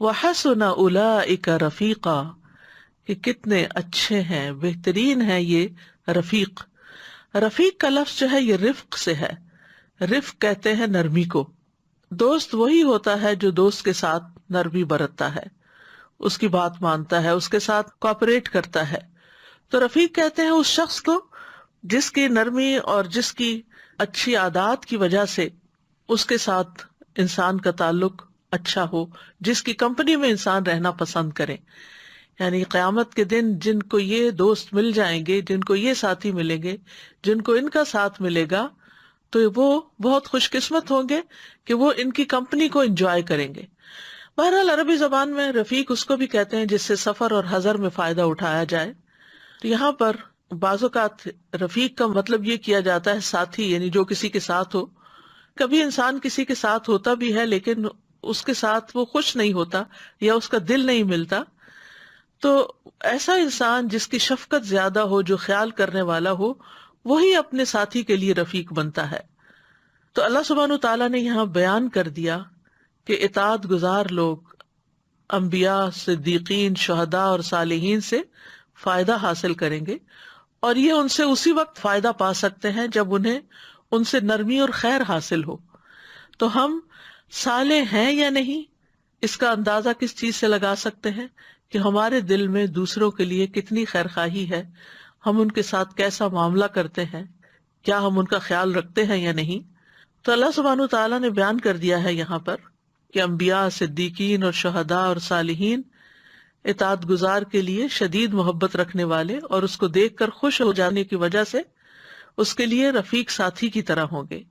وحسن اولئک رفیقا، کہ کتنے اچھے ہیں، بہترین ہے یہ رفیق۔ رفیق کا لفظ جو ہے یہ رفق سے ہے، رفق کہتے ہیں نرمی کو۔ دوست وہی ہوتا ہے جو دوست کے ساتھ نرمی برتتا ہے، اس کی بات مانتا ہے، اس کے ساتھ کوآپریٹ کرتا ہے۔ تو رفیق کہتے ہیں اس شخص کو جس کی نرمی اور جس کی اچھی عادات کی وجہ سے اس کے ساتھ انسان کا تعلق اچھا ہو، جس کی کمپنی میں انسان رہنا پسند کرے۔ یعنی قیامت کے دن جن کو یہ دوست مل جائیں گے، جن کو یہ ساتھی ملیں گے، جن کو ان کا ساتھ ملے گا، تو وہ بہت خوش قسمت ہوں گے کہ وہ ان کی کمپنی کو انجوائے کریں گے۔ بہرحال عربی زبان میں رفیق اس کو بھی کہتے ہیں جس سے سفر اور حضر میں فائدہ اٹھایا جائے۔ تو یہاں پر بعض اوقات رفیق کا مطلب یہ کیا جاتا ہے ساتھی، یعنی جو کسی کے ساتھ ہو۔ کبھی انسان کسی کے ساتھ ہوتا بھی ہے لیکن اس کے ساتھ وہ خوش نہیں ہوتا یا اس کا دل نہیں ملتا، تو ایسا انسان جس کی شفقت زیادہ ہو، جو خیال کرنے والا ہو، وہی اپنے ساتھی کے لیے رفیق بنتا ہے۔ تو اللہ سبحانہ تعالیٰ نے یہاں بیان کر دیا کہ اطاعت گزار لوگ انبیاء، صدیقین، شہداء اور صالحین سے فائدہ حاصل کریں گے، اور یہ ان سے اسی وقت فائدہ پا سکتے ہیں جب انہیں ان سے نرمی اور خیر حاصل ہو۔ تو ہم صالح ہیں یا نہیں، اس کا اندازہ کس چیز سے لگا سکتے ہیں کہ ہمارے دل میں دوسروں کے لیے کتنی خیر خواہی ہے، ہم ان کے ساتھ کیسا معاملہ کرتے ہیں، کیا ہم ان کا خیال رکھتے ہیں یا نہیں۔ تو اللہ سبحانہ تعالیٰ نے بیان کر دیا ہے یہاں پر کہ انبیاء، صدیقین اور شہداء اور صالحین اطاعت گزار کے لیے شدید محبت رکھنے والے اور اس کو دیکھ کر خوش ہو جانے کی وجہ سے اس کے لیے رفیق ساتھی کی طرح ہوں گے۔